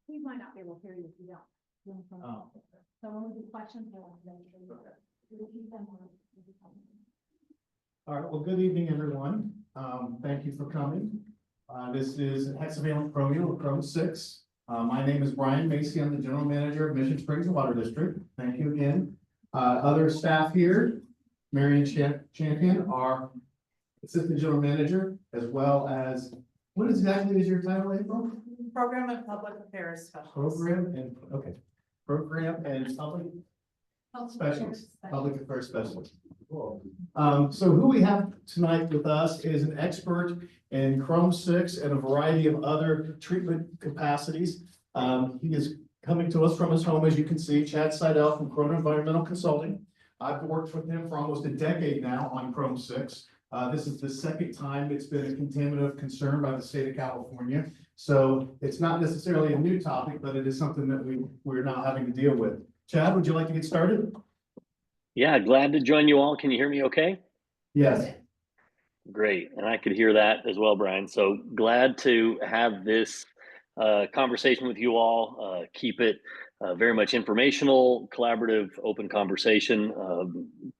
We might not be able to hear you if you don't. Oh. So when we do questions, we'll repeat them. All right, well, good evening, everyone. Thank you for coming. This is hexavalent chromium, or Chrome 6. My name is Brian Macy. I'm the General Manager of Mission Springs Water District. Thank you again. Other staff here, Marion Champion, our Assistant General Manager, as well as, what exactly is your title, April? Program and Public Affairs Specialist. Program and Public Specialist, Public Affairs Specialist. Cool. So who we have tonight with us is an expert in Chrome 6 and a variety of other treatment capacities. He is coming to us from his home, as you can see, Chad Seidel from Corona Environmental Consulting. I've worked with him for almost a decade now on Chrome 6. This is the second time it's been a contaminant of concern by the state of California. So it's not necessarily a new topic, but it is something that we're now having to deal with. Chad, would you like to get started? Yeah, glad to join you all. Can you hear me okay? Yes. Great. And I could hear that as well, Brian. So glad to have this conversation with you all. Keep it very much informational, collaborative, open conversation.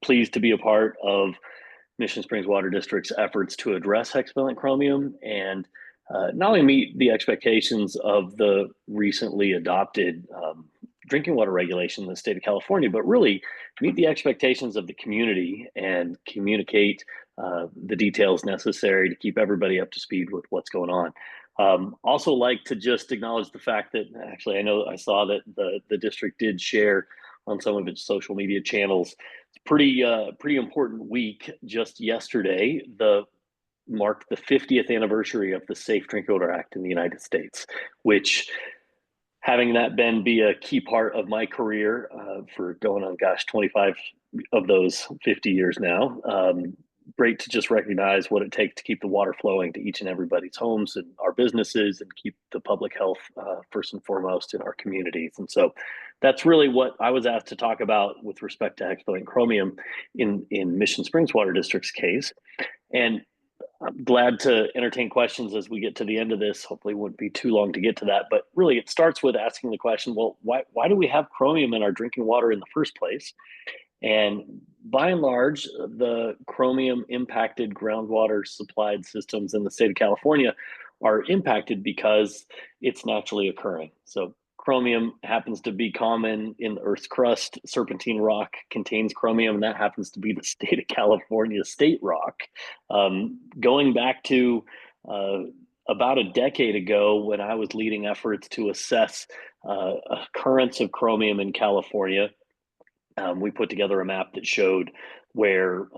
Pleased to be a part of Mission Springs Water District's efforts to address hexavalent chromium and not only meet the expectations of the recently adopted drinking water regulation in the state of California, but really meet the expectations of the community and communicate the details necessary to keep everybody up to speed with what's going on. Also like to just acknowledge the fact that actually I saw that the district did share on some of its social media channels. It's pretty important week. Just yesterday, marked the 50th anniversary of the Safe Drinking Water Act in the United States, which, having that be a key part of my career for going on, 25 of those 50 years now. Great to just recognize what it takes to keep the water flowing to each and everybody's homes and our businesses and keep the public health first and foremost in our communities. And so that's really what I was asked to talk about with respect to hexavalent chromium in Mission Springs Water District's case. And I'm glad to entertain questions as we get to the end of this. Hopefully it won't be too long to get to that, but really it starts with asking the question, well, why do we have chromium in our drinking water in the first place? And by and large, the chromium impacted groundwater supplied systems in the state of California are impacted because it's naturally occurring. So chromium happens to be common in the Earth's crust. Serpentine rock contains chromium, and that happens to be the state of California state rock. Going back to about a decade ago, when I was leading efforts to assess occurrence of chromium in California, we put together a map that showed where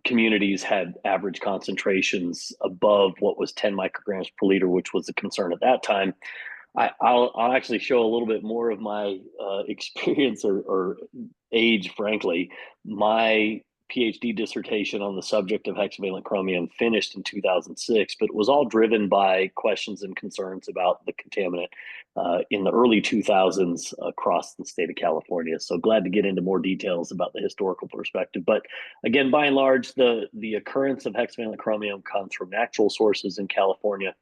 communities had average concentrations above what was 10 micrograms per liter, which was a concern at that time. I'll actually show a little bit more of my experience or age, frankly. My PhD dissertation on the subject of hexavalent chromium finished in 2006, but it was all driven by questions and concerns about the contaminant in the early 2000s across the state of California. So glad to get into more details about the historical perspective. But again, by and large, the occurrence of hexavalent chromium comes from natural sources in California.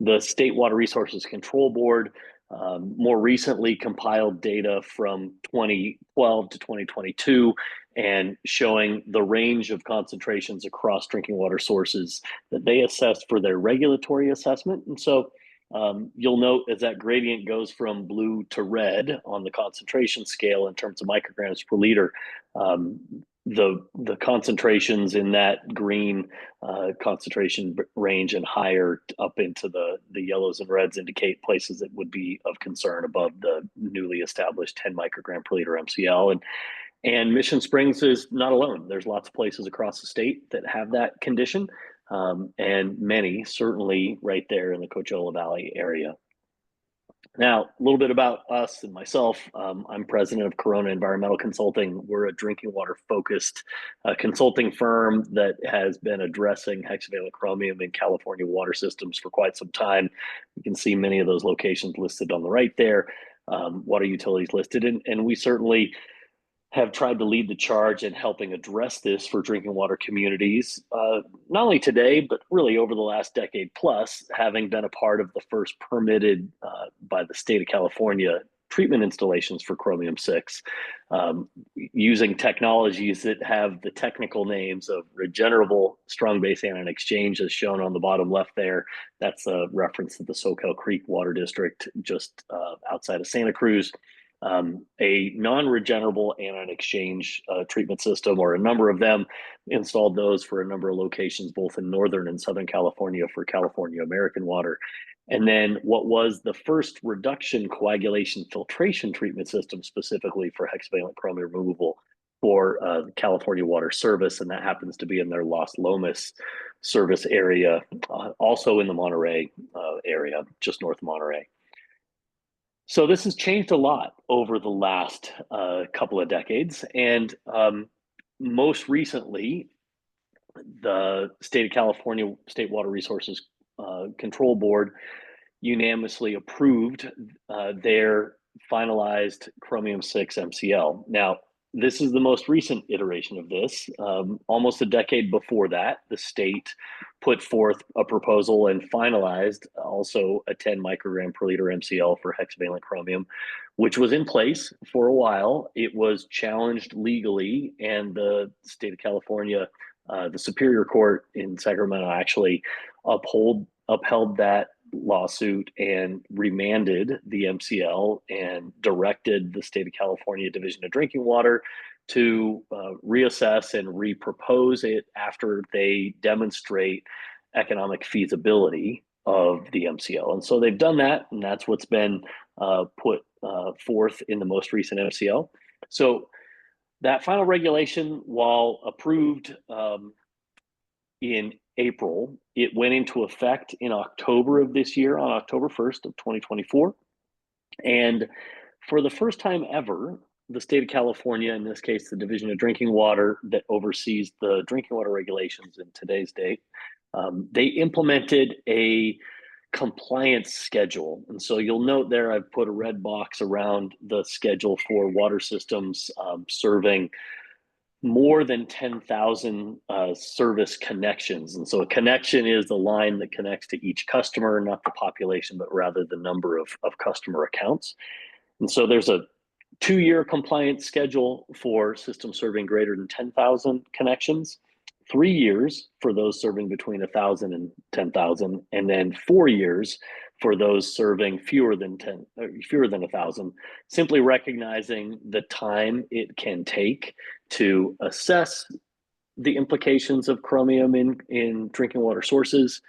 The State Water Resources Control Board more recently compiled data from 2012 to 2022 and showing the range of concentrations across drinking water sources that they assessed for their regulatory assessment. And so you'll note as that gradient goes from blue to red on the concentration scale in terms of micrograms per liter, the concentrations in that green concentration range and higher up into the yellows and reds indicate places that would be of concern above the newly established 10 microgram per liter MCL. And Mission Springs is not alone. There's lots of places across the state that have that condition, and many certainly right there in the Coachella Valley area. Now, a little bit about us and myself. I'm president of Corona Environmental Consulting. We're a drinking water focused consulting firm that has been addressing hexavalent chromium in California water systems for quite some time. You can see many of those locations listed on the right there, water utilities listed. And we certainly have tried to lead the charge in helping address this for drinking water communities, not only today, but really over the last decade plus, having been a part of the first permitted by the state of California treatment installations for chromium-6, using technologies that have the technical names of regenerable strong base anion exchange, as shown on the bottom left there. That's a reference to the Soquel Creek Water District just outside of Santa Cruz. A non-regenerable anion exchange treatment system, or a number of them, installed those for a number of locations, both in Northern and Southern California for California American Water. And then what was the first reduction coagulation filtration treatment system specifically for hexavalent chromium removal for California Water Service, and that happens to be in their Los Lomas service area, also in the Monterey area, just north of Monterey. So this has changed a lot over the last couple of decades, and most recently, the state of California State Water Resources Control Board unanimously approved their finalized chromium-6 MCL. Now, this is the most recent iteration of this. Almost a decade before that, the state put forth a proposal and finalized also a 10 microgram per liter MCL for hexavalent chromium, which was in place for a while. It was challenged legally, and the state of California, the Superior Court in Sacramento, actually upheld that lawsuit and remanded the MCL and directed the state of California Division of Drinking Water to reassess and repropose it after they demonstrate economic feasibility of the MCL. And so they've done that, and that's what's been put forth in the most recent MCL. So that final regulation, while approved in April, it went into effect in October of this year, on October 1st of 2024. And for the first time ever, the state of California, in this case, the Division of Drinking Water that oversees the drinking water regulations in today's date, they implemented a compliance schedule. And so you'll note there, I've put a red box around the schedule for water systems serving more than 10,000 service connections. And so a connection is the line that connects to each customer, not the population, but rather the number of customer accounts. And so there's a 2-year compliance schedule for systems serving greater than 10,000 connections, 3 years for those serving between 1,000 and 10,000, and then 4 years for those serving fewer than 1,000, simply recognizing the time it can take to assess the implications of chromium in drinking water sources,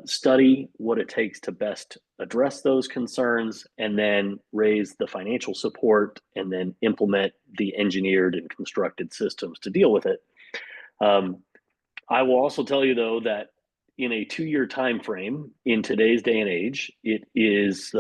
study what it takes to best address those concerns, and then raise the financial support, and then implement the engineered and constructed systems to deal with it. I will also tell you, though, that in a 2-year time frame, in today's day and age, it is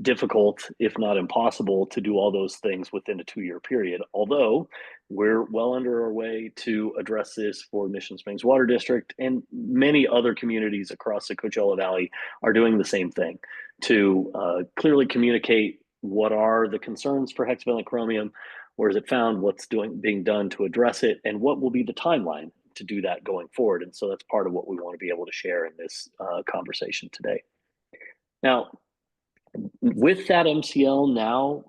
difficult, if not impossible, to do all those things within a 2-year period. Although we're well under our way to address this for Mission Springs Water District, and many other communities across the Coachella Valley are doing the same thing to clearly communicate what are the concerns for hexavalent chromium, where is it found, what's being done to address it, and what will be the timeline to do that going forward. And so that's part of what we want to be able to share in this conversation today. Now, with that MCL now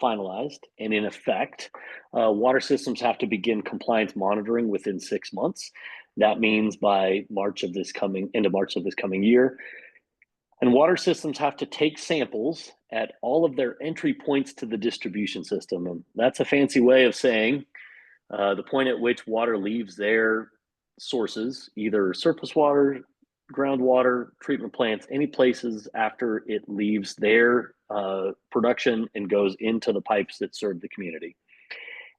finalized and in effect, water systems have to begin compliance monitoring within 6 months. That means by end of March of this coming year. And water systems have to take samples at all of their entry points to the distribution system. And that's a fancy way of saying the point at which water leaves their sources, either surface water, groundwater, treatment plants, any places after it leaves their production and goes into the pipes that serve the community.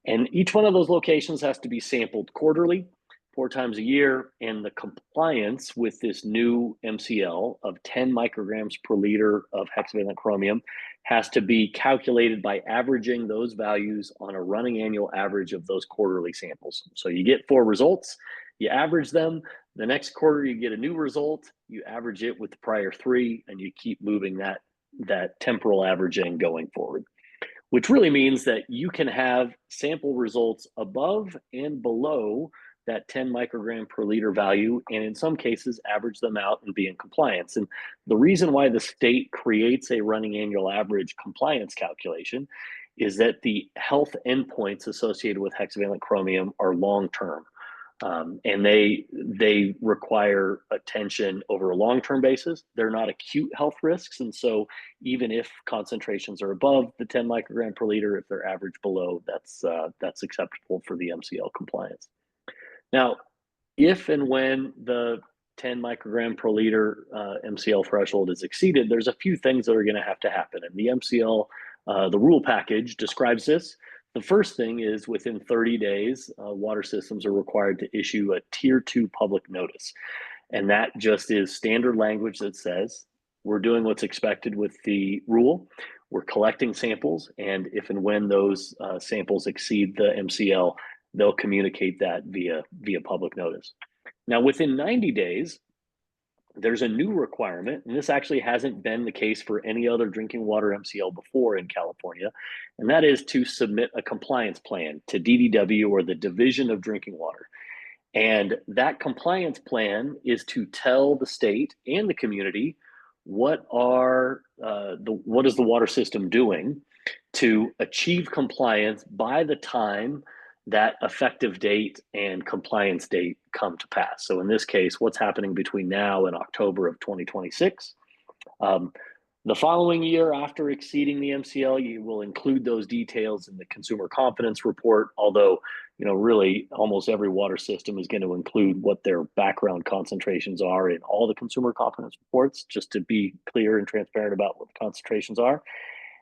And each one of those locations has to be sampled quarterly, 4 times a year, and the compliance with this new MCL of 10 micrograms per liter of hexavalent chromium has to be calculated by averaging those values on a running annual average of those quarterly samples. So you get 4 results, you average them, the next quarter you get a new result, you average it with the prior 3, and you keep moving that temporal averaging going forward. which really means that you can have sample results above and below that 10 microgram per liter value, and in some cases average them out and be in compliance. And the reason why the state creates a running annual average compliance calculation is that the health endpoints associated with hexavalent chromium are long-term. And they require attention over a long-term basis. They're not acute health risks. And so even if concentrations are above the 10 microgram per liter, if they're average below, that's acceptable for the MCL compliance. Now, if and when the 10 microgram per liter MCL threshold is exceeded, there's a few things that are going to have to happen. And the MCL, the rule package describes this. The first thing is within 30 days, water systems are required to issue a tier 2 public notice. And that just is standard language that says, we're doing what's expected with the rule. We're collecting samples. And if and when those samples exceed the MCL, they'll communicate that via public notice. Now, within 90 days, there's a new requirement, and this actually hasn't been the case for any other drinking water MCL before in California, and that is to submit a compliance plan to DDW, or the Division of Drinking Water. And that compliance plan is to tell the state and the community what is the water system doing to achieve compliance by the time that effective date and compliance date come to pass. So in this case, what's happening between now and October of 2026? The following year, after exceeding the MCL, you will include those details in the consumer confidence report, although really almost every water system is going to include what their background concentrations are in all the consumer confidence reports, just to be clear and transparent about what the concentrations are.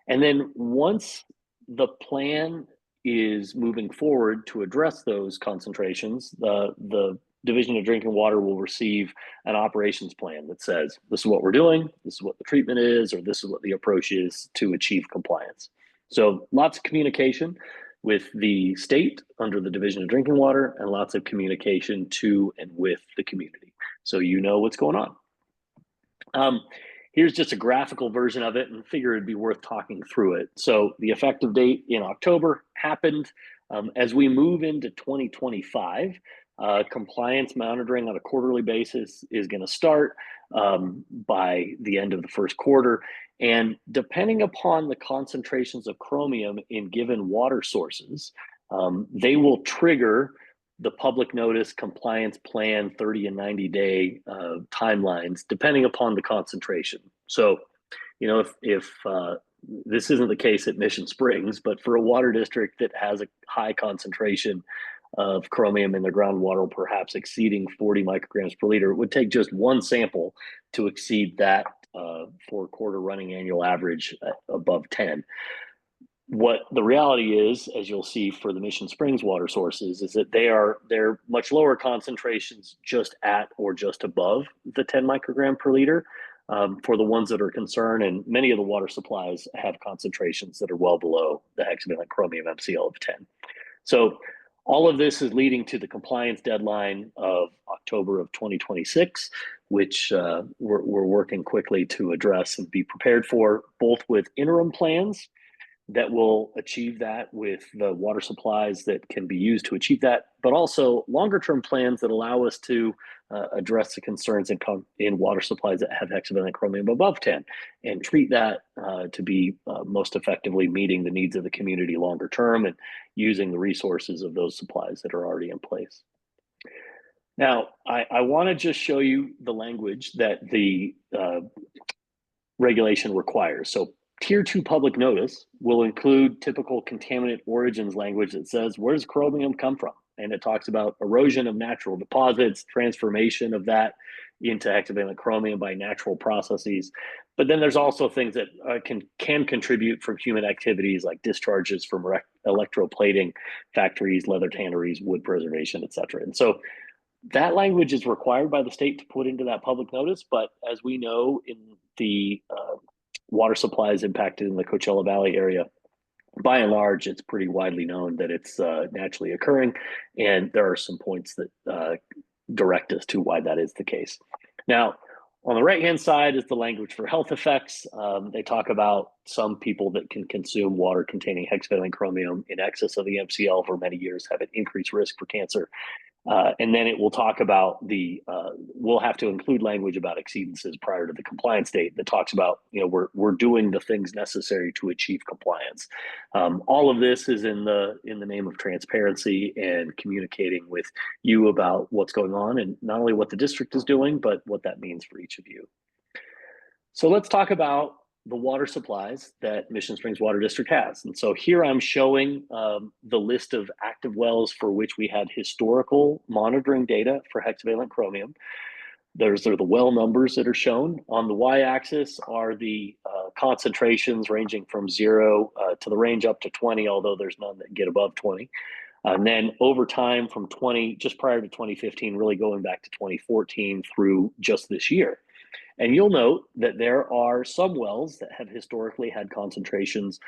And then once the plan is moving forward to address those concentrations, the Division of Drinking Water will receive an operations plan that says, this is what we're doing, this is what the treatment is, or this is what the approach is to achieve compliance. So lots of communication with the state under the Division of Drinking Water, and lots of communication to and with the community, so you know what's going on. Here's just a graphical version of it, and figure it'd be worth talking through it. So the effective date in October happened. As we move into 2025, compliance monitoring on a quarterly basis is going to start by the end of the first quarter. And depending upon the concentrations of chromium in given water sources, they will trigger the public notice compliance plan 30 and 90 day timelines, depending upon the concentration. So, if this isn't the case at Mission Springs, but for a water district that has a high concentration of chromium in their groundwater, perhaps exceeding 40 micrograms per liter, it would take just one sample to exceed that 4-quarter running annual average above 10. What the reality is, as you'll see for the Mission Springs water sources, is that they're much lower concentrations, just at or just above the 10 microgram per liter for the ones that are concerned. And many of the water supplies have concentrations that are well below the hexavalent chromium MCL of 10. So all of this is leading to the compliance deadline of October of 2026, which we're working quickly to address and be prepared for, both with interim plans that will achieve that with the water supplies that can be used to achieve that, but also longer term plans that allow us to address the concerns in water supplies that have hexavalent chromium above 10, and treat that to be most effectively meeting the needs of the community longer term, and using the resources of those supplies that are already in place. Now, I want to just show you the language that the regulation requires. So Tier 2 public notice will include typical contaminant origins language that says, where does chromium come from? And it talks about erosion of natural deposits, transformation of that into hexavalent chromium by natural processes. But then there's also things that can contribute from human activities, like discharges from electroplating factories, leather tanneries, wood preservation, et cetera. And so that language is required by the state to put into that public notice. But as we know, in the water supplies impacted in the Coachella Valley area, by and large, it's pretty widely known that it's naturally occurring. And there are some points that direct us to why that is the case. Now, On the right-hand side is the language for health effects. They talk about some people that can consume water containing hexavalent chromium in excess of the MCL for many years have an increased risk for cancer. And then it will talk about we'll have to include language about exceedances prior to the compliance date that talks about, we're doing the things necessary to achieve compliance. All of this is in the name of transparency and communicating with you about what's going on and not only what the district is doing, but what that means for each of you. So let's talk about the water supplies that Mission Springs Water District has. And so here I'm showing the list of active wells for which we had historical monitoring data for hexavalent chromium. Those are the well numbers that are shown. On the y-axis are the concentrations ranging from 0 to the range up to 20, although there's none that get above 20. And then over time from 20, just prior to 2015, really going back to 2014 through just this year. And you'll note that there are some wells that have historically had concentrations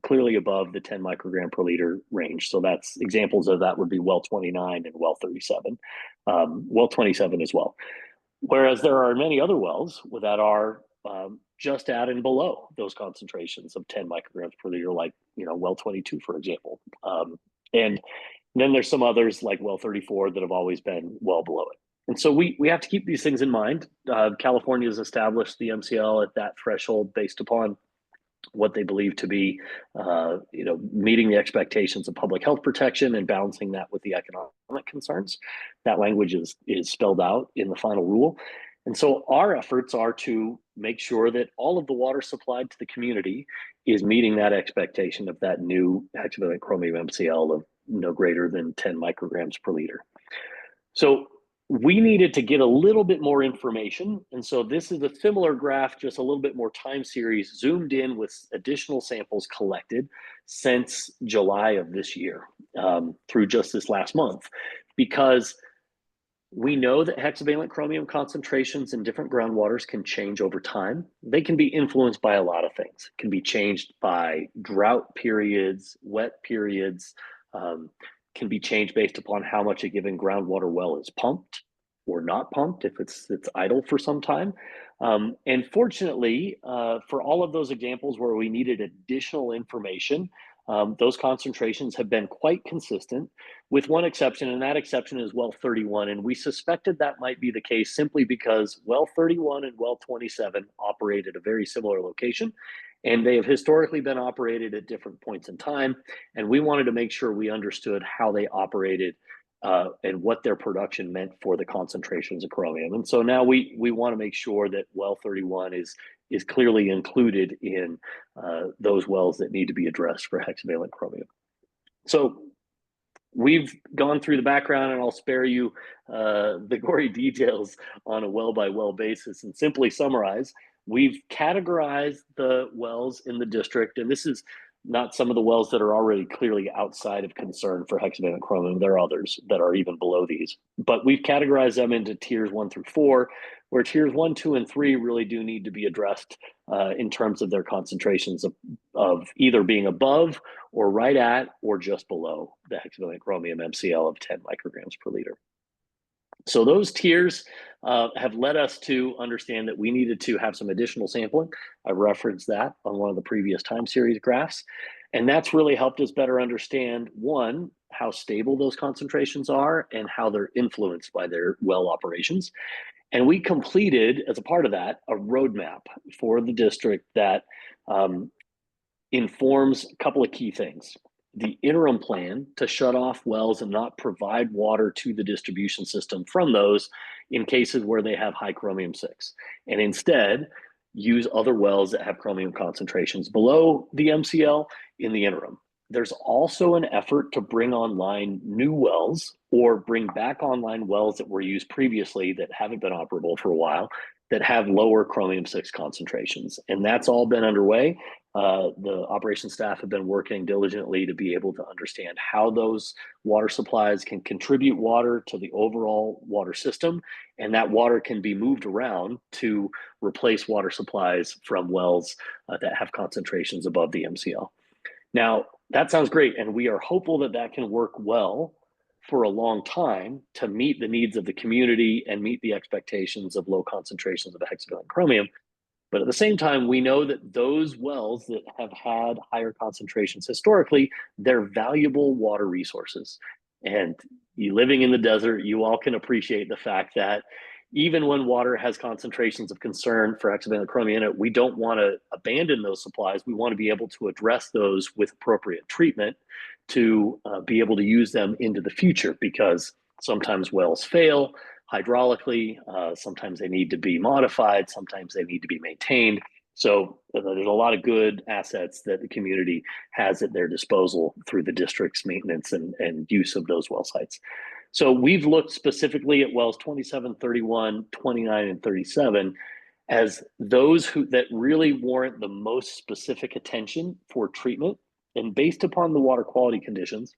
clearly above the 10 microgram per liter range. So that's examples of that would be well 29 and well 37, well 27 as well. Whereas there are many other wells that are just at and below those concentrations of 10 micrograms per liter, like well 22, for example. And then there's some others like well 34 that have always been well below it. And so we have to keep these things in mind. California has established the MCL at that threshold based upon what they believe to be, meeting the expectations of public health protection and balancing that with the economic concerns. That language is spelled out in the final rule. And so our efforts are to make sure that all of the water supplied to the community is meeting that expectation of that new hexavalent chromium MCL of no greater than 10 micrograms per liter. So we needed to get a little bit more information. And so this is a similar graph, just a little bit more time series, zoomed in with additional samples collected since July of this year through just this last month, because we know that hexavalent chromium concentrations in different groundwaters can change over time. They can be influenced by a lot of things. It can be changed by drought periods, wet periods, can be changed based upon how much a given groundwater well is pumped or not pumped if it's idle for some time. And fortunately, for all of those examples where we needed additional information, those concentrations have been quite consistent with one exception, and that exception is well 31. And we suspected that might be the case simply because well 31 and well 27 operate at a very similar location. And they have historically been operated at different points in time. And we wanted to make sure we understood how they operated and what their production meant for the concentrations of chromium. And so now we want to make sure that well 31 is clearly included in those wells that need to be addressed for hexavalent chromium. So we've gone through the background, and I'll spare you the gory details on a well by well basis and simply summarize. We've categorized the wells in the district, and this is not some of the wells that are already clearly outside of concern for hexavalent chromium. There are others that are even below these, but we've categorized them into tiers 1 through 4, where tiers 1, 2, and 3 really do need to be addressed in terms of their concentrations of either being above or right at or just below the hexavalent chromium MCL of 10 micrograms per liter. So those tiers have led us to understand that we needed to have some additional sampling. I referenced that on one of the previous time series graphs. And that's really helped us better understand, one, how stable those concentrations are and how they're influenced by their well operations. And we completed, as a part of that, a roadmap for the district that informs a couple of key things. The interim plan to shut off wells and not provide water to the distribution system from those in cases where they have high chromium-6, and instead use other wells that have chromium concentrations below the MCL in the interim. There's also an effort to bring online new wells or bring back online wells that were used previously that haven't been operable for a while that have lower chromium-6 concentrations. And that's all been underway. The operations staff have been working diligently to be able to understand how those water supplies can contribute water to the overall water system, and that water can be moved around to replace water supplies from wells that have concentrations above the MCL. Now, that sounds great, and we are hopeful that that can work well for a long time to meet the needs of the community and meet the expectations of low concentrations of hexavalent chromium. But at the same time, we know that those wells that have had higher concentrations historically, they're valuable water resources. And you living in the desert, you all can appreciate the fact that even when water has concentrations of concern for hexavalent chromium in it, we don't want to abandon those supplies. We want to be able to address those with appropriate treatment to be able to use them into the future, because sometimes wells fail hydraulically, sometimes they need to be modified, sometimes they need to be maintained. So there's a lot of good assets that the community has at their disposal through the district's maintenance and use of those well sites. So we've looked specifically at wells 27, 31, 29, and 37 as those that really warrant the most specific attention for treatment. And based upon the water quality conditions,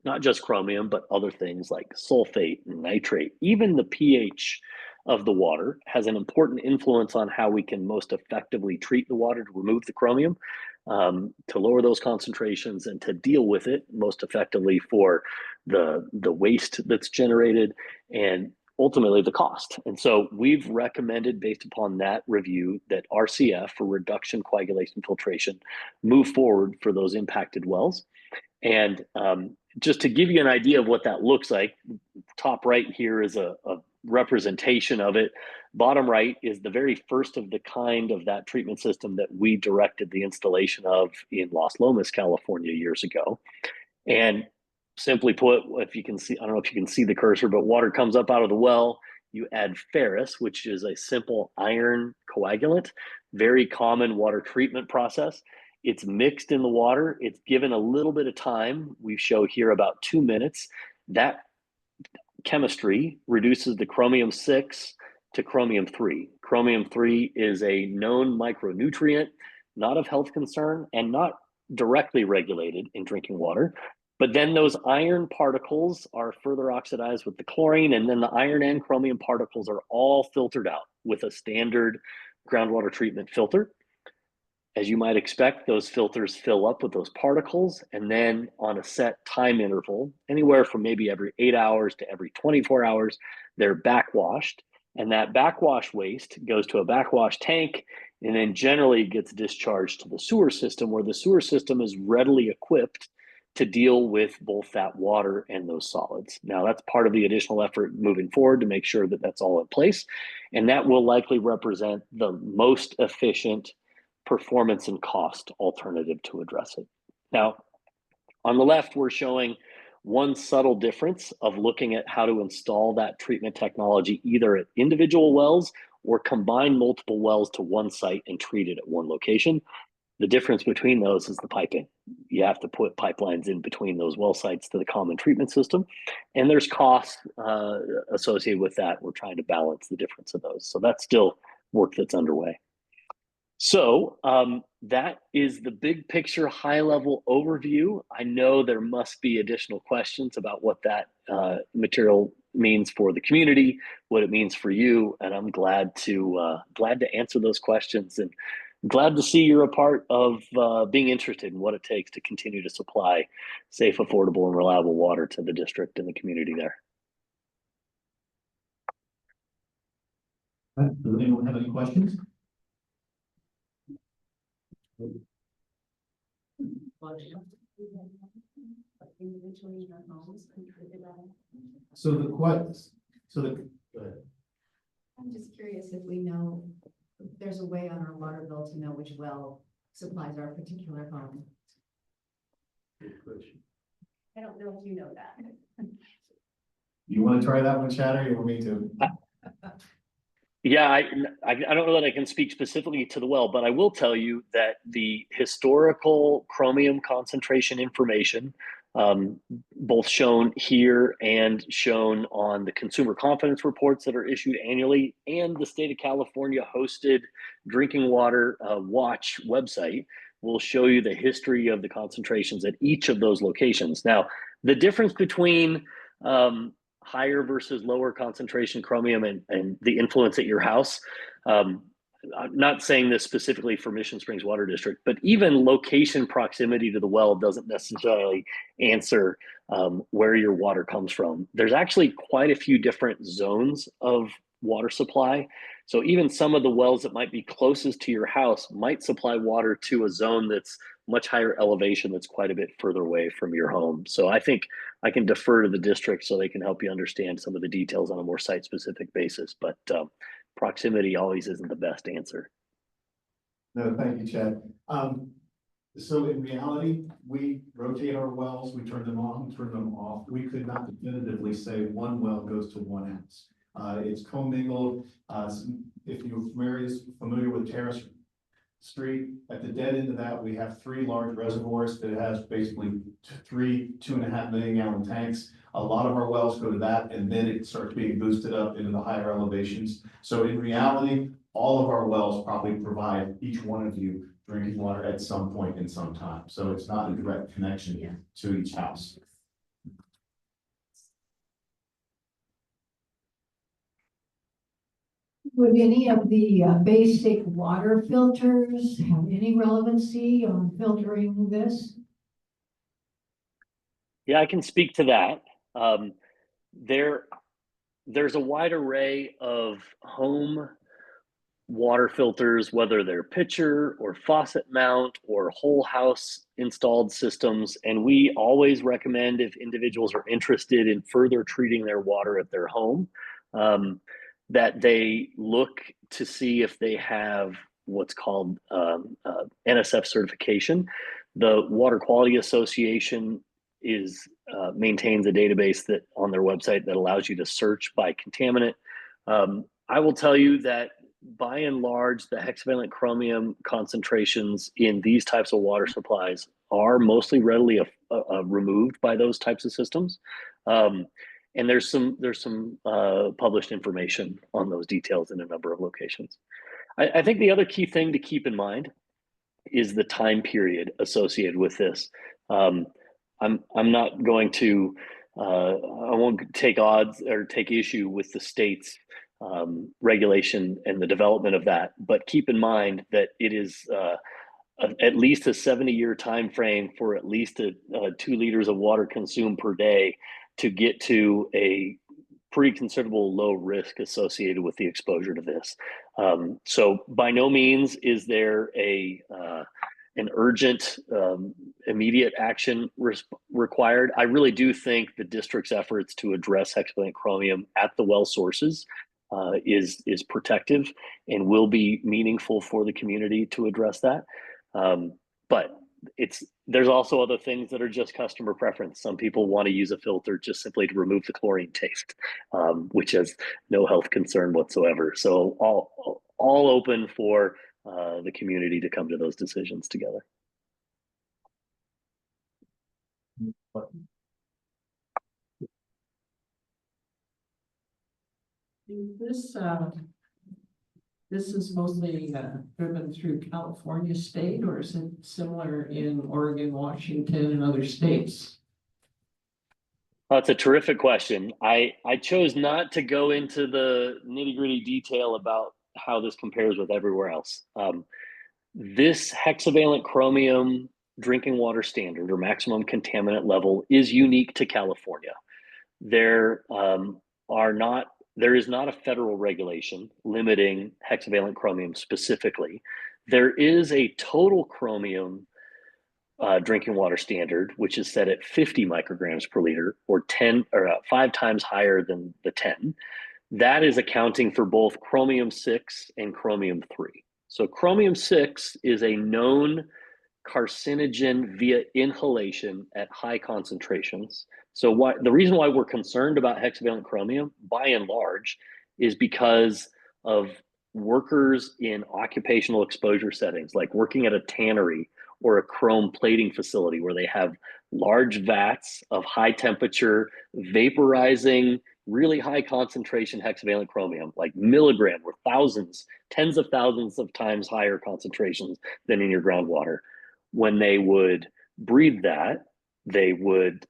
not just chromium, but other things like sulfate and nitrate, even the pH of the water has an important influence on how we can most effectively treat the water to remove the chromium, to lower those concentrations and to deal with it most effectively for the waste that's generated and ultimately the cost. And so we've recommended, based upon that review, that RCF, for reduction, coagulation, filtration, move forward for those impacted wells. And just to give you an idea of what that looks like, top right here is a representation of it. Bottom right is the very first of the kind of that treatment system that we directed the installation of in Los Lomas, California years ago. And simply put, if you can see, I don't know if you can see the cursor, but water comes up out of the well. You add ferrous, which is a simple iron coagulant, very common water treatment process. It's mixed in the water. It's given a little bit of time. We show here about 2 minutes. That chemistry reduces the chromium-6 to chromium-3. Chromium-3 is a known micronutrient, not of health concern and not directly regulated in drinking water. But then those iron particles are further oxidized with the chlorine, and then the iron and chromium particles are all filtered out with a standard groundwater treatment filter. As you might expect, those filters fill up with those particles, and then on a set time interval, anywhere from maybe every 8 hours to every 24 hours, they're backwashed. And that backwash waste goes to a backwash tank and then generally gets discharged to the sewer system, where the sewer system is readily equipped to deal with both that water and those solids. Now, that's part of the additional effort moving forward to make sure that that's all in place. And that will likely represent the most efficient performance and cost alternative to address it. Now, on the left, we're showing one subtle difference of looking at how to install that treatment technology either at individual wells or combine multiple wells to one site and treat it at one location. The difference between those is the piping. You have to put pipelines in between those well sites to the common treatment system, and there's costs associated with that. We're trying to balance the difference of those. So that's still work that's underway. So that is the big picture, high level overview. I know there must be additional questions about what that material means for the community, what it means for you, and I'm glad to answer those questions, and glad to see you're a part of being interested in what it takes to continue to supply safe, affordable, and reliable water to the district and the community there. Does anyone have any questions? So the I'm just curious if we know, if there's a way on our water bill to know which well supplies our particular home. I don't know if you know that. You want to try that one, Chad, or you want me to? Yeah, I don't know that I can speak specifically to the well, but I will tell you that the historical chromium concentration information, both shown here and shown on the consumer confidence reports that are issued annually, and the state of California hosted drinking water watch website, will show you the history of the concentrations at each of those locations. Now, the difference between higher versus lower concentration chromium and the influence at your house. I'm not saying this specifically for Mission Springs Water District, but even location proximity to the well doesn't necessarily answer where your water comes from. There's actually quite a few different zones of water supply. So even some of the wells that might be closest to your house might supply water to a zone that's much higher elevation, that's quite a bit further away from your home. So I think I can defer to the district so they can help you understand some of the details on a more site-specific basis. But proximity always isn't the best answer. No, thank you, Chad. So in reality, we rotate our wells, we turn them on, turn them off. We could not definitively say one well goes to one house. It's commingled. If you're familiar with Terrace Street, at the dead end of that, we have 3 large reservoirs that has basically 3 2.5 million gallon tanks. A lot of our wells go to that, and then it starts being boosted up into the higher elevations. So in reality, all of our wells probably provide each one of you drinking water at some point in some time. So it's not a direct connection to each house. Would any of the basic water filters have any relevancy on filtering this? Yeah, I can speak to that. There's a wide array of home water filters, whether they're pitcher or faucet mount or whole house installed systems. And we always recommend, if individuals are interested in further treating their water at their home, that they look to see if they have what's called NSF certification. The Water Quality Association maintains a database that on their website that allows you to search by contaminant. I will tell you that by and large, the hexavalent chromium concentrations in these types of water supplies are mostly readily removed by those types of systems. And there's some published information on those details in a number of locations. I think the other key thing to keep in mind is the time period associated with this. I'm not going to I won't take odds or take issue with the state's regulation and the development of that, but keep in mind that it is at least a 70-year time frame for at least 2 liters of water consumed per day to get to a pretty considerable low risk associated with the exposure to this. So by no means is there an urgent, immediate action required. I really do think the district's efforts to address hexavalent chromium at the well sources is protective and will be meaningful for the community to address that. But there's also other things that are just customer preference. Some people want to use a filter just simply to remove the chlorine taste, which has no health concern whatsoever. So all open for the community to come to those decisions together. This is mostly driven through California state, or is it similar in Oregon, Washington, and other states? That's a terrific question. I chose not to go into the nitty-gritty detail about how this compares with everywhere else. This hexavalent chromium drinking water standard, or maximum contaminant level, is unique to California. There is not a federal regulation limiting hexavalent chromium specifically. There is a total chromium drinking water standard, which is set at 50 micrograms per liter, or 5 times higher than the 10. That is accounting for both chromium-6 and chromium-3. So chromium-6 is a known carcinogen via inhalation at high concentrations. So the reason why we're concerned about hexavalent chromium, by and large, is because of workers in occupational exposure settings, like working at a tannery or a chrome plating facility where they have large vats of high temperature, vaporizing, really high concentration hexavalent chromium, like milligram or tens of thousands of times higher concentrations than in your groundwater. When they would breathe that, they would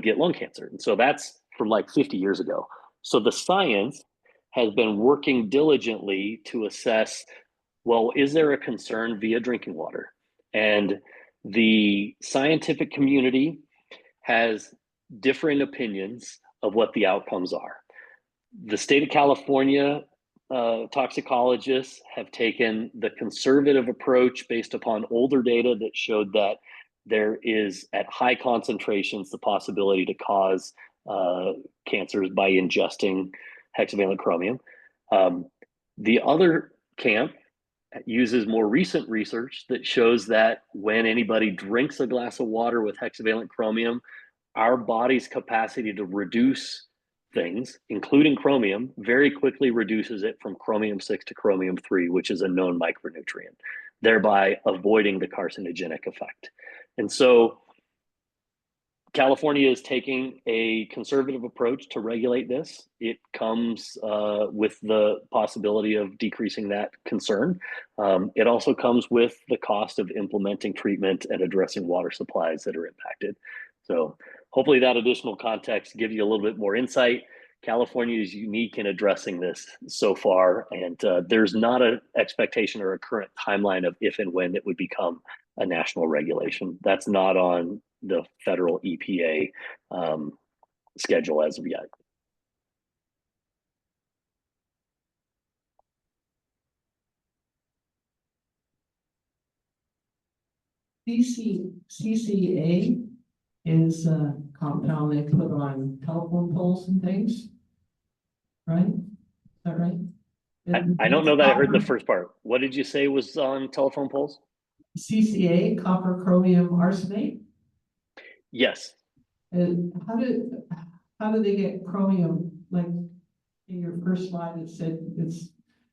get lung cancer. And so that's from like 50 years ago. So the science has been working diligently to assess, well, is there a concern via drinking water? And the scientific community has differing opinions of what the outcomes are. The state of California toxicologists have taken the conservative approach based upon older data that showed that there is at high concentrations the possibility to cause cancers by ingesting hexavalent chromium. The other camp uses more recent research that shows that when anybody drinks a glass of water with hexavalent chromium, our body's capacity to reduce things, including chromium, very quickly reduces it from chromium-6 to chromium-3, which is a known micronutrient, thereby avoiding the carcinogenic effect. And so California is taking a conservative approach to regulate this. It comes with the possibility of decreasing that concern. It also comes with the cost of implementing treatment and addressing water supplies that are impacted. So hopefully that additional context gives you a little bit more insight. California is unique in addressing this so far, and there's not an expectation or a current timeline of if and when it would become a national regulation. That's not on the federal EPA schedule as of yet. CCA is a compound they put on telephone poles and things, right? Is that right? I don't know that I heard the first part. What did you say was on telephone poles? CCA, copper chromium arsenate. Yes. And how do they get chromium? Like in your first slide, it said it's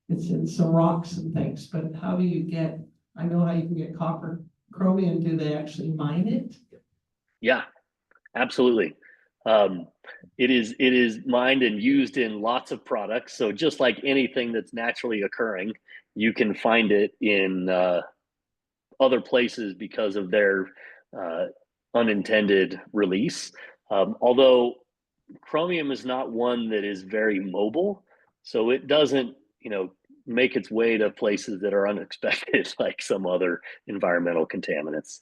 in some rocks and things, but how do you get? I know how you can get copper chromium. Do they actually mine it? Yeah, absolutely. It is mined and used in lots of products. So just like anything that's naturally occurring, you can find it in other places because of their unintended release. Although chromium is not one that is very mobile, so it doesn't, make its way to places that are unexpected, like some other environmental contaminants.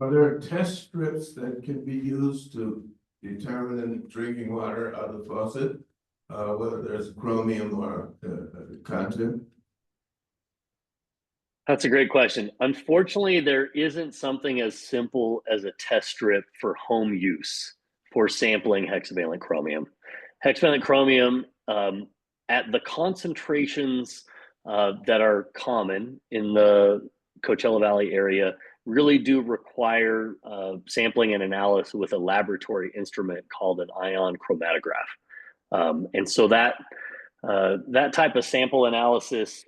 Are there test strips that can be used to determine in drinking water out of the faucet, whether there's chromium or content? That's a great question. Unfortunately, there isn't something as simple as a test strip for home use for sampling hexavalent chromium. Hexavalent chromium at the concentrations that are common in the Coachella Valley area really do require sampling and analysis with a laboratory instrument called an ion chromatograph. And so that type of sample analysis,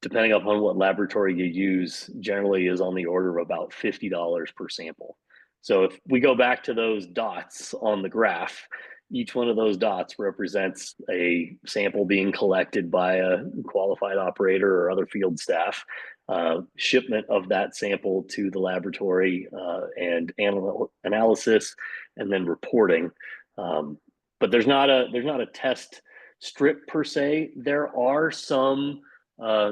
depending upon what laboratory you use, generally is on the order of about $50 per sample. So if we go back to those dots on the graph, each one of those dots represents a sample being collected by a qualified operator or other field staff, shipment of that sample to the laboratory and analysis, and then reporting. But there's not a test strip per se. There are some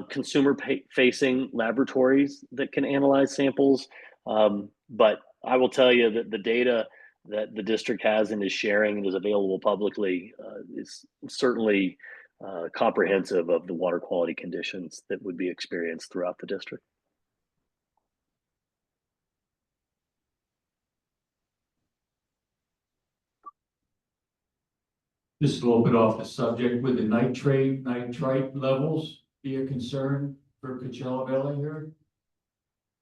consumer-facing laboratories that can analyze samples, but I will tell you that the data that the district has and is sharing and is available publicly is certainly comprehensive of the water quality conditions that would be experienced throughout the district. Just a little bit off the subject, would the nitrite levels be a concern for Coachella Valley here?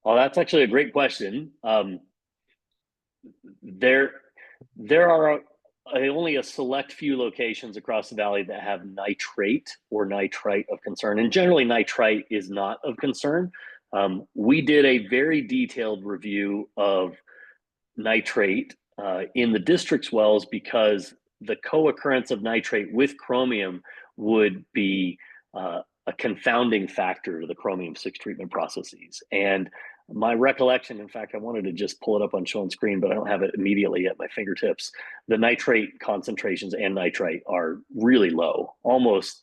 Oh, that's actually a great question. There are only a select few locations across the valley that have nitrate or nitrite of concern, and generally nitrite is not of concern. We did a very detailed review of nitrate in the district's wells because the co-occurrence of nitrate with chromium would be a confounding factor to the chromium-6 treatment processes. And my recollection, in fact, I wanted to just pull it up on show on screen, but I don't have it immediately at my fingertips. The nitrate concentrations and nitrite are really low, almost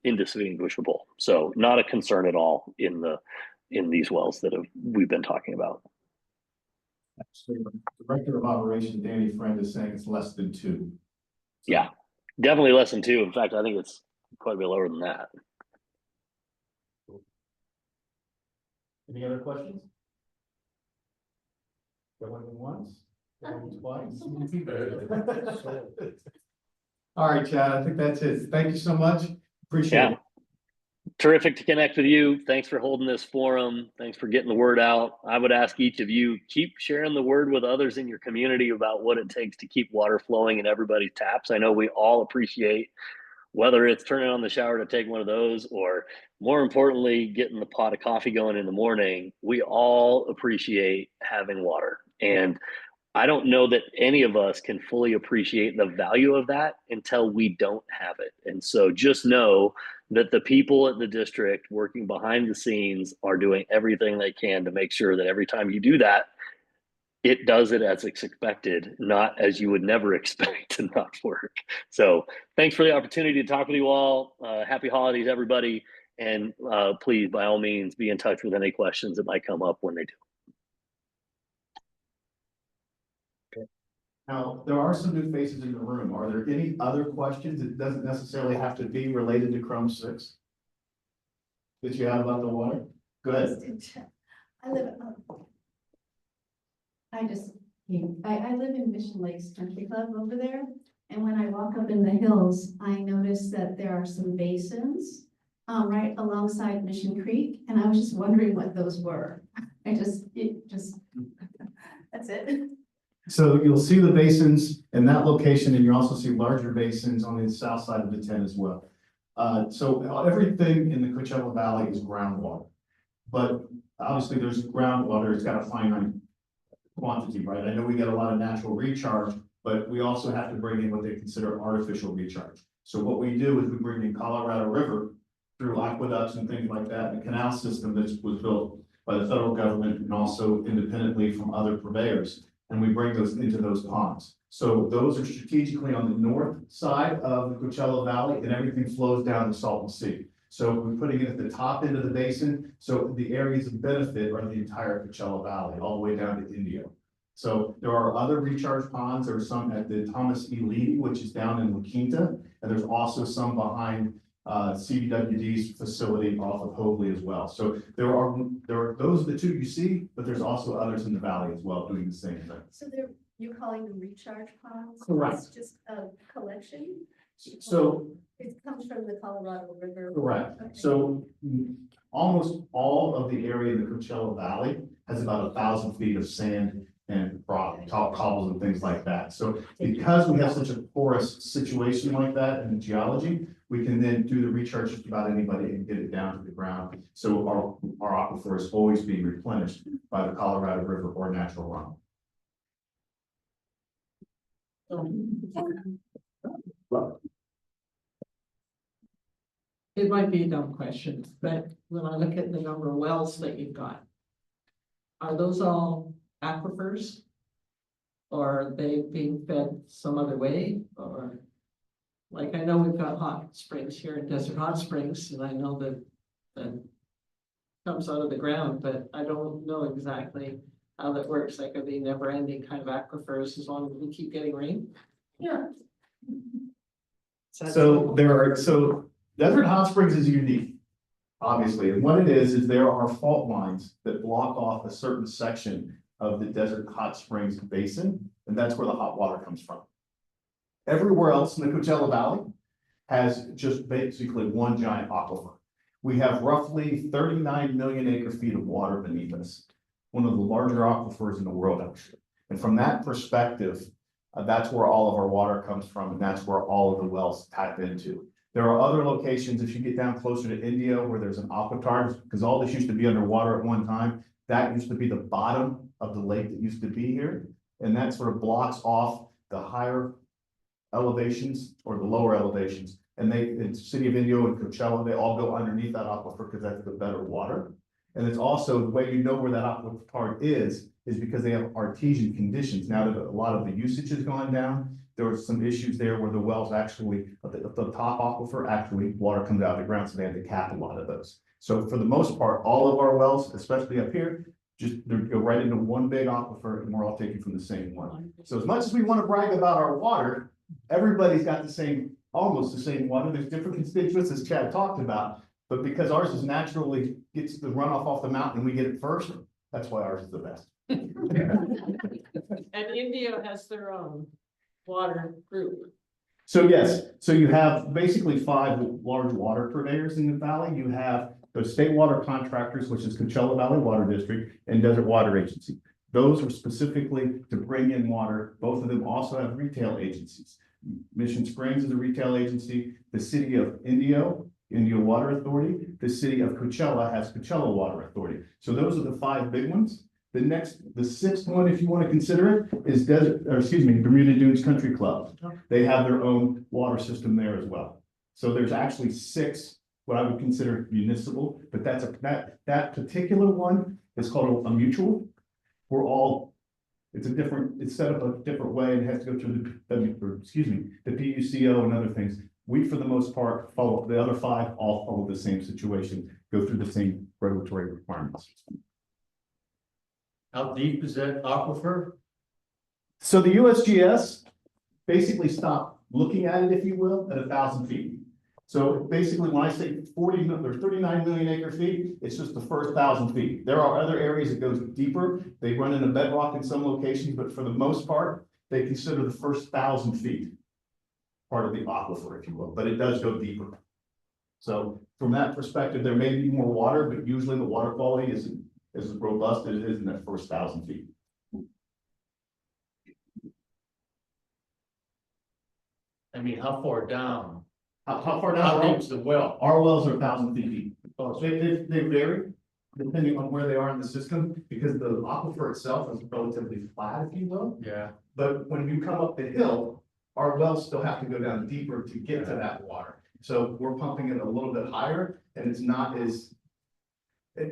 indistinguishable. So not a concern at all in these wells that we've been talking about. Actually, Director of Operations, Danny Friend, is saying it's less than 2. Yeah, definitely less than 2. In fact, I think it's quite a bit lower than that. Any other questions? Going once, going twice. All right, Chad, I think that's it. Thank you so much. Appreciate it. Terrific to connect with you. Thanks for holding this forum. Thanks for getting the word out. I would ask each of you, keep sharing the word with others in your community about what it takes to keep water flowing in everybody's taps. I know we all appreciate whether it's turning on the shower to take one of those, or more importantly, getting the pot of coffee going in the morning. We all appreciate having water. And I don't know that any of us can fully appreciate the value of that until we don't have it. And so just know that the people at the district working behind the scenes are doing everything they can to make sure that every time you do that, it does it as expected, not as you would never expect to not work. So thanks for the opportunity to talk with you all. Happy holidays, everybody. And please, by all means, be in touch with any questions that might come up when they do. Now, there are some new faces in the room. Are there any other questions? It doesn't necessarily have to be related to Chrome 6 that you have about the water. Go ahead. I live, I live in Mission Lakes Country Club over there. And when I walk up in the hills, I notice that there are some basins right alongside Mission Creek. And I was just wondering what those were. That's it. So you'll see the basins in that location, and you also see larger basins on the south side of the 10 as well. So everything in the Coachella Valley is groundwater, but obviously there's groundwater. It's got a finite quantity, right? I know we get a lot of natural recharge, but we also have to bring in what they consider artificial recharge. So what we do is we bring in Colorado River through aqueducts and things like that, the canal system that was built by the federal government and also independently from other purveyors. And we bring those into those ponds. So those are strategically on the north side of the Coachella Valley, and everything flows down the Salton Sea. So we're putting it at the top end of the basin. So the areas of benefit are the entire Coachella Valley, all the way down to Indio. So there are other recharge ponds. There are some at the Thomas E. Leedy, which is down in La Quinta, and there's also some behind CBWD's facility off of Hoadley as well. So there are those are the two you see, but there's also others in the valley as well doing the same thing. So you're calling them recharge ponds? Correct. It's just a collection? So It comes from the Colorado River? correct. Okay. So almost all of the area in the Coachella Valley has about 1,000 feet of sand and rock, cobbles and things like that. So because we have such a porous situation like that in the geology, we can then do the recharge just about anybody and get it down to the ground. So our aquifer is always being replenished by the Colorado River or natural runoff. It might be a dumb question, but when I look at the number of wells that you've got, are those all aquifers? Or are they being fed some other way? Or like, I know we've got hot springs here in Desert Hot Springs, and I know that comes out of the ground, but I don't know exactly how that works. Like, are they never ending kind of aquifers as long as we keep getting rain? Yeah. So Desert Hot Springs is unique, obviously, and what it is there are fault lines that block off a certain section of the Desert Hot Springs basin, and that's where the hot water comes from. Everywhere else in the Coachella Valley has just basically one giant aquifer. We have roughly 39 million acre feet of water beneath us, one of the larger aquifers in the world, actually. And from that perspective, that's where all of our water comes from, and that's where all of the wells tap into. There are other locations, if you get down closer to Indio, where there's an aquitard, because all this used to be underwater at one time. That used to be the bottom of the lake that used to be here, and that sort of blocks off the higher elevations or the lower elevations, and City of Indio and Coachella, they all go underneath that aquifer because that's the better water. And it's also the way you know where that aquifer part is because they have artesian conditions. Now that a lot of the usage has gone down, there were some issues there where the wells actually, at the top aquifer, actually water comes out of the ground, so they had to cap a lot of those. So for the most part, all of our wells, especially up here, they go right into one big aquifer and we're all taking from the same one. So as much as we want to brag about our water, everybody's got almost the same water. There's different constituents as Chad talked about, but because ours is naturally gets the runoff off the mountain and we get it first, that's why ours is the best. And India has their own water group. So yes, so you have basically 5 large water purveyors in the valley. You have the state water contractors, which is Coachella Valley Water District and Desert Water Agency. Those are specifically to bring in water. Both of them also have retail agencies. Mission Springs is a retail agency. The City of Indio Water Authority. The City of Coachella has Coachella Water Authority. So those are the 5 big ones. The 6th one, if you want to consider it, is Bermuda Dunes Country Club. They have their own water system there as well. So there's actually 6, what I would consider municipal, but that particular one is called a mutual. It's set up a different way and has to go through the PUCO and other things. We, for the most part, follow the other 5, all follow the same situation, go through the same regulatory requirements. How deep is that aquifer? So the USGS basically stopped looking at it, if you will, at 1,000 feet. So basically, when I say 39 million acre feet, it's just the first 1,000 feet. There are other areas that goes deeper. They run into bedrock in some locations, but for the most part, they consider the first 1,000 feet part of the aquifer, if you will, but it does go deeper. So from that perspective, there may be more water, but usually the water quality isn't as robust as it is in that first 1,000 feet. I mean, how far down? How far down? How deep's the well? Our wells are 1,000 feet deep. They vary depending on where they are in the system because the aquifer itself is relatively flat, if you will. Yeah. But when you come up the hill, our wells still have to go down deeper to get to that water. So we're pumping it a little bit higher and it's not as,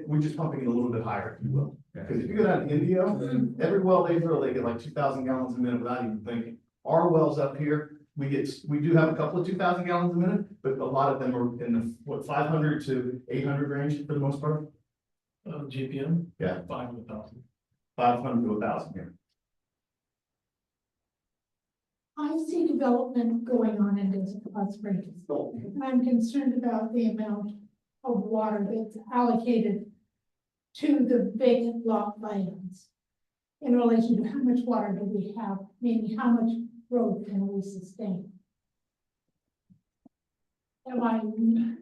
we're just pumping it a little bit higher, if you will. Because if you go down to India, every well they drill, they get like 2,000 gallons a minute without even thinking. Our wells up here, we do have a couple of 2,000 gallons a minute, but a lot of them are in the 500 to 800 range for the most part. GPM? Yeah. 500,000. 500 to 1,000 here. I see development going on in Desert Hot Springs. And I'm concerned about the amount of water that's allocated to the vacant lot lands in relation to how much water do we have, meaning how much growth can we sustain? Am I?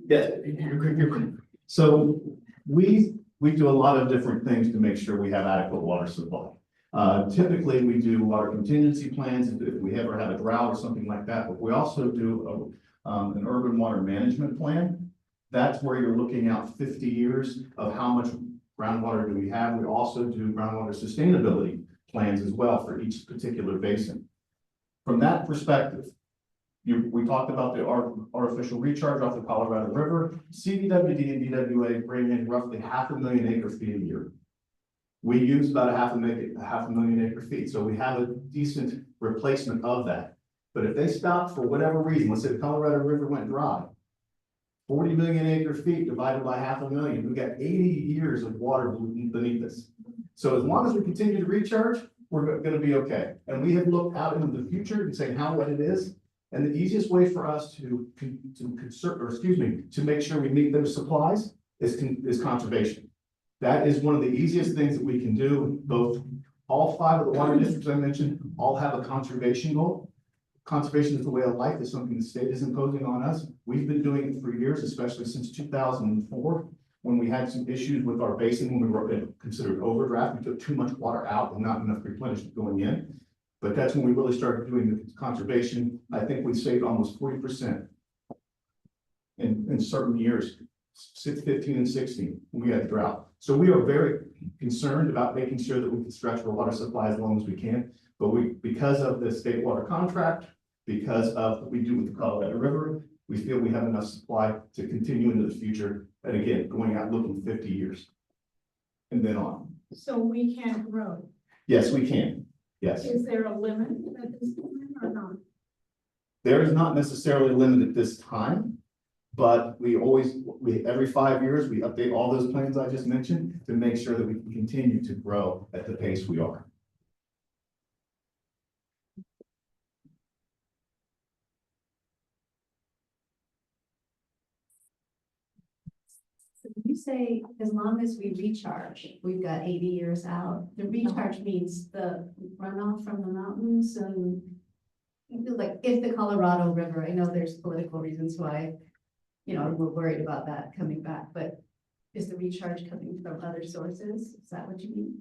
Yes, you're so we do a lot of different things to make sure we have adequate water supply. Typically, we do water contingency plans if we ever have a drought or something like that, but we also do an urban water management plan. That's where you're looking out 50 years of how much groundwater do we have. We also do groundwater sustainability plans as well for each particular basin. From that perspective, we talked about the artificial recharge off the Colorado River. CDWD and DWA bring in roughly 500,000 acre feet a year. We use about 500,000 acre feet, so we have a decent replacement of that. But if they stop for whatever reason, let's say the Colorado River went dry, 40 million acre feet divided by 500,000, we've got 80 years of water beneath us. So as long as we continue to recharge, we're going to be okay. And we have looked out into the future and saying what it is. And the easiest way for us to make sure we meet those supplies is conservation. That is one of the easiest things that we can do. All 5 of the water districts I mentioned all have a conservation goal. Conservation is the way of life. It's something the state is imposing on us. We've been doing it for years, especially since 2004, when we had some issues with our basin when we were considered overdraft. We took too much water out and not enough replenishment going in. But that's when we really started doing the conservation. I think we saved almost 40% in certain years, 15 and 16, when we had drought. So we are very concerned about making sure that we can stretch our water supply as long as we can. But because of the state water contract, because of what we do with the Colorado River, We feel we have enough supply to continue into the future, and again, going out looking 50 years. And then on. So we can grow. Yes, we can. Yes. Is there a limit at this point or not? There is not necessarily a limit at this time, but every 5 years, we update all those plans I just mentioned to make sure that we can continue to grow at the pace we are. So you say, as long as we recharge, we've got 80 years out, the recharge means the runoff from the mountains and like if the Colorado River, I know there's political reasons why, we're worried about that coming back, but is the recharge coming from other sources? Is that what you mean?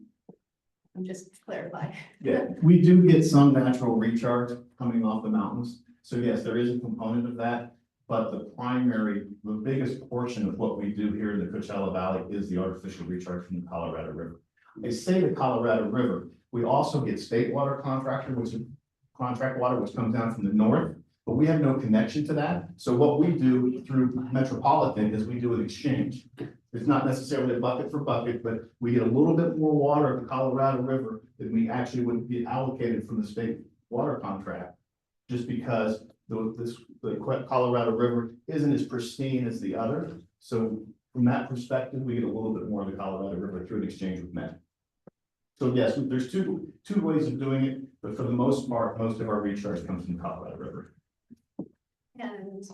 I'm just clarifying. Yeah, we do get some natural recharge coming off the mountains. So yes, there is a component of that, but the biggest portion of what we do here in the Coachella Valley is the artificial recharge from the Colorado River. I say the Colorado River, we also get state water contract water, which comes down from the north, but we have no connection to that. So what we do through Metropolitan is we do an exchange. It's not necessarily a bucket for bucket, but we get a little bit more water of the Colorado River than we actually would be allocated from the state water contract, just because the Colorado River isn't as pristine as the other. So from that perspective, we get a little bit more of the Colorado River through an exchange with Met. So yes, there's two ways of doing it, but for the most part, most of our recharge comes from the Colorado River.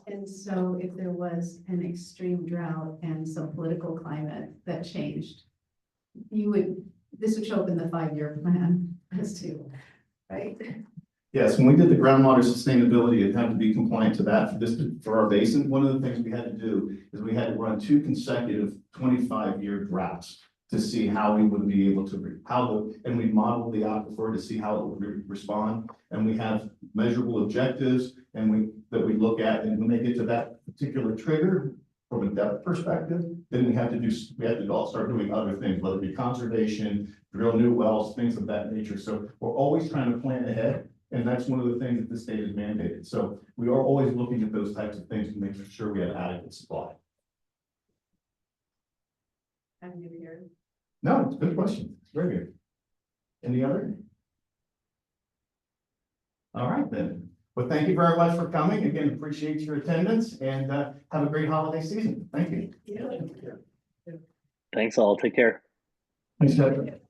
And so if there was an extreme drought and some political climate that changed, this would show up in the 5-year plan as to, right? Yes, when we did the groundwater sustainability, it had to be compliant to that for our basin. One of the things we had to do is we had to run 2 consecutive 25-year droughts to see how we would be able to, and we modeled the aquifer to see how it would respond. And we have measurable objectives that we look at, and when they get to that particular trigger from a depth perspective, then we have to all start doing other things, whether it be conservation, drill new wells, things of that nature. So we're always trying to plan ahead. And that's one of the things that the state has mandated. So we are always looking at those types of things to make sure we have adequate supply. I'm new here. No, it's a good question. It's very good. Any other? All right, then. Well, thank you very much for coming. Again, appreciate your attendance and have a great holiday season. Thank you. Thanks all. Take care. Thanks, Chad.